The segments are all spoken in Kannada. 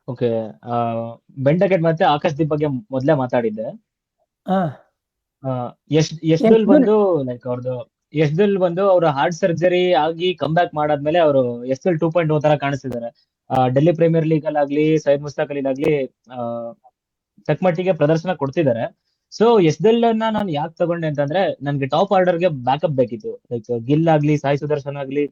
ಓಕೆ. ಬೆಂಡಕೆಟ್ ಮತ್ತೆ ಆಕಾಶ್ದೀಪ್ ಬಗ್ಗೆ ಮೊದ್ಲೇ ಮಾತಾಡಿದ್ದೆ. ಹಾ ಯಶ್ದುಲ್ ಬಂದು ಲೈಕ್ ಅವ್ರದ್ದು ಯಶ್ದುಲ್ ಬಂದು ಅವ್ರ ಹಾರ್ಟ್ ಸರ್ಜರಿ ಆಗಿ ಕಮ್ ಬ್ಯಾಕ್ ಮಾಡಾದ್ಮೇಲೆ ಅವರು ಯಶ್ದುಲ್ 2.0 ತರ ಕಾಣಿಸ್ತಿದ್ದಾರೆ. ಡೆಲ್ಲಿ ಪ್ರೀಮಿಯರ್ ಲೀಗ್ ಅಲ್ಲಿ ಆಗ್ಲಿ, ಸೈಯದ್ ಮುಸ್ತಾಕ್ ಅಲಿ ಆಗ್ಲಿ ತಕ್ಕಮಟ್ಟಿಗೆ ಪ್ರದರ್ಶನ ಕೊಡ್ತಿದ್ದಾರೆ. ಸೊ ಯಶ್ದುಲ್ ನಾನು ಯಾಕೆ ತಗೊಂಡೆ ಅಂತಂದ್ರೆ, ನನ್ಗೆ ಟಾಪ್ ಆರ್ಡರ್ ಗೆ ಬ್ಯಾಕಪ್ ಬೇಕಿತ್ತು. ಲೈಕ್ ಗಿಲ್ ಆಗ್ಲಿ, ಸಾಯಿ ಸುದರ್ಶನ್ ಆಗ್ಲಿ,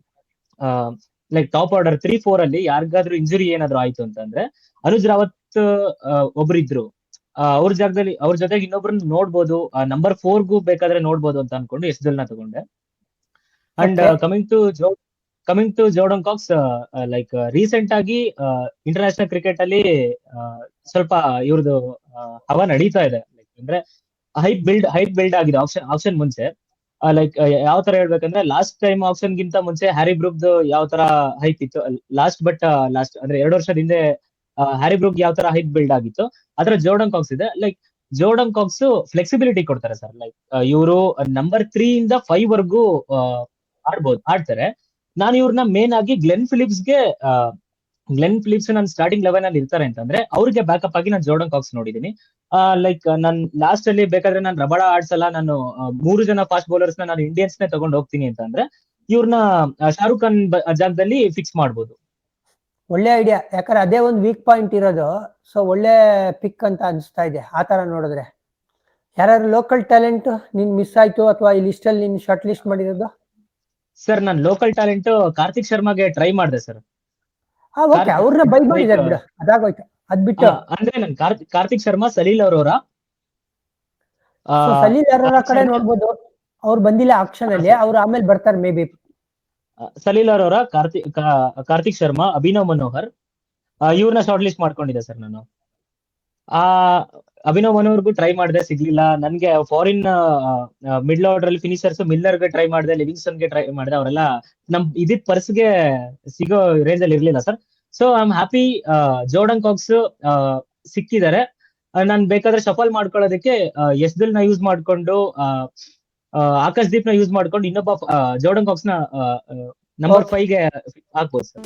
ಲೈಕ್ ಟಾಪ್ ಆರ್ಡರ್ 3-4 ಅಲ್ಲಿ ಯಾರಿಗಾದ್ರೂ ಇಂಜುರಿ ಏನಾದ್ರು ಆಯ್ತು ಅಂತಂದ್ರೆ ಅನುಜ್ ರಾವತ್ ಒಬ್ರಿದ್ರು. ಅವ್ರ ಜಾಗದಲ್ಲಿ ಅವ್ರ ಜೊತೆಗೆ ಇನ್ನೊಬ್ರನ್ನ ನೋಡ್ಬೋದು, ನಂಬರ್ 4ಗೂ ಬೇಕಾದ್ರೆ ನೋಡ್ಬೋದು ಅಂತ ಅನ್ಕೊಂಡು ಯಶ್ದುಲ್ ನ ತಗೊಂಡೆ. And coming to Jordan Cox, like recent ಆಗಿ ಇಂಟರ್ನ್ಯಾಷನಲ್ ಕ್ರಿಕೆಟ್ ಅಲ್ಲಿ ಸ್ವಲ್ಪ ಇವ್ರದ್ದು ಹವಾ ನಡೀತಾ ಇದೆ. ಲೈಕ್ ಅಂದ್ರೆ ಹೈಪ್ ಬಿಲ್ಡ್ ಆಗಿದೆ ಆಪ್ಷನ್ ಮುಂಚೆ. ಲೈಕ್ ಯಾವ ತರ ಹೇಳ್ಬೇಕಂದ್ರೆ, ಲಾಸ್ಟ್ ಟೈಮ್ ಆಪ್ಷನ್ ಗಿಂತ ಮುಂಚೆ ಹ್ಯಾರಿ ಬ್ರೂಕ್ ಯಾವ ತರ ಹೈಪ್ ಇತ್ತು, ಲಾಸ್ಟ್ ಅಂದ್ರೆ 2 ವರ್ಷದ ಹಿಂದೆ ಹ್ಯಾರಿ ಬ್ರೂಕ್ ಯಾವ ತರ ಹೈಪ್ ಬಿಲ್ಡ್ ಆಗಿತ್ತು, ಅದ್ರ ಜೋರ್ಡನ್ ಕಾಕ್ಸ್ ಇದೆ. ಲೈಕ್ ಜೋರ್ಡನ್ ಕಾಕ್ಸ್ ಫ್ಲೆಕ್ಸಿಬಿಲಿಟಿ ಕೊಡ್ತಾರೆ ಸರ್. ಲೈಕ್ ಇವರು ನಂಬರ್ 3 ಇಂದ 5 ವರ್ಗೂ ಆಡ್ತಾರೆ. ನಾನು ಇವ್ರನ್ನ ಮೇನ್ ಆಗಿ ಗ್ಲೆನ್ ಫಿಲಿಪ್ಸ್ ನನ್ನ ಸ್ಟಾರ್ಟಿಂಗ್ 11 ಅಲ್ಲಿ ಇರ್ತಾರೆ ಅಂತಂದ್ರೆ ಅವ್ರಿಗೆ ಬ್ಯಾಕಪ್ ಆಗಿ ನಾನು ಜೋರ್ಡನ್ ಕಾಕ್ಸ್ ನೋಡಿದೀನಿ. ಲೈಕ್ ನಾನು ಲಾಸ್ಟ್ ಅಲ್ಲಿ ಬೇಕಾದ್ರೆ ನಾನು ರಬಡ ಆಡ್ಸಲ್ಲ, ನಾನು 3 ಜನ ಫಾಸ್ಟ್ ಬೌಲರ್ಸ್ ನಾನು ಇಂಡಿಯನ್ಸ್ ನೇ ತಗೊಂಡು ಹೋಗ್ತೀನಿ ಅಂತಂದ್ರೆ ಇವ್ರನ್ನ ಶಾರುಖ್ ಖಾನ್ ಜಾಗದಲ್ಲಿ ಫಿಕ್ಸ್ ಮಾಡ್ಬೋದು. ಒಳ್ಳೆ ಐಡಿಯಾ, ಯಾಕಂದ್ರೆ ಅದೇ ಒಂದು ವೀಕ್ ಪಾಯಿಂಟ್ ಇರೋದು. ಸೊ ಒಳ್ಳೆ ಪಿಕ್ ಅಂತ ಅನಿಸ್ತಾ ಇದೆ ಆ ತರ ನೋಡಿದ್ರೆ. ಯಾರು ಲೋಕಲ್ ಟ್ಯಾಲೆಂಟ್ ನಿನ್ ಮಿಸ್ ಆಯ್ತು ಅಥವಾ ಈ ಲಿಸ್ಟ್ ಅಲ್ಲಿ ನೀನ್ ಶಾರ್ಟ್ ಲಿಸ್ಟ್ ಮಾಡಿರೋದು? ಸರ್ ನಾನು ಲೋಕಲ್ ಟ್ಯಾಲೆಂಟ್ ಕಾರ್ತಿಕ್ ಶರ್ಮಾಗೆ ಟ್ರೈ ಮಾಡಿದೆ ಸರ್. ಓಕೆ, ಅವ್ರನ್ನ ಬೈ ಮಾಡಿದಾರೆ ಬಿಡು, ಅದಾಗೋಯ್ತು. ಅದ್ ಬಿಟ್ಟು ಅಂದ್ರೆ ನನ್ ಕಾರ್ತಿಕ್ ಶರ್ಮಾ, ಸಲೀಲ್ ಅವರವರ ಸಲೀಲ್ ಅವರ ಕಡೆ ನೋಡ್ಬೋದು. ಅವ್ರು ಬಂದಿಲ್ಲ ಆಕ್ಷನ್ ಅಲ್ಲಿ, ಅವ್ರು ಆಮೇಲೆ ಬರ್ತಾರೆ ಮೇ ಬಿ. ಸಲೀಲ್ ಅವರವರ ಕಾರ್ತಿಕ್ ಶರ್ಮಾ, ಅಭಿನವ್ ಮನೋಹರ್ ಇವ್ರನ್ನ ಶಾರ್ಟ್ ಲಿಸ್ಟ್ ಮಾಡ್ಕೊಂಡಿದ್ದೆ ಸರ್ ನಾನು. ಅಭಿನವ್ ಮನೋಹರ್ಗೂ ಟ್ರೈ ಮಾಡಿದೆ, ಸಿಗ್ಲಿಲ್ಲ ನನ್ಗೆ. ಫಾರಿನ್ ಮಿಡ್ಲ್ ಆರ್ಡರ್ ಅಲ್ಲಿ ಫಿನಿಶರ್ಸ್ ಮಿಲ್ಲರ್ ಗೆ ಟ್ರೈ ಮಾಡಿದೆ, ಲಿವಿಂಗ್ಸ್ಟನ್ ಗೆ ಟ್ರೈ ಮಾಡಿದೆ. ಅವರೆಲ್ಲ ನಮ್ ಇದಿದ್ ಪರ್ಸ್ಗೆ ಸಿಗೋ ರೇಂಜ್ ಅಲ್ಲಿ ಇರ್ಲಿಲ್ಲ sir. So I am happy Jordan Cox ಸಿಕ್ಕಿದ್ದಾರೆ. ನಾನ್ ಬೇಕಾದ್ರೆ ಶಫಲ್ ಮಾಡ್ಕೊಳ್ಳೋದಕ್ಕೆ ಯಶ್ದುಲ್ ನ ಯೂಸ್ ಮಾಡ್ಕೊಂಡು, ಆಕಾಶ್ ದೀಪ್ ನ ಯೂಸ್ ಮಾಡ್ಕೊಂಡು ಇನ್ನೊಬ್ಬ ಜೋರ್ಡನ್ ಕಾಕ್ಸ್ ನ ನಂಬರ್ 5 ಗೆ ಹಾಕ್ಬೋದು ಸರ್.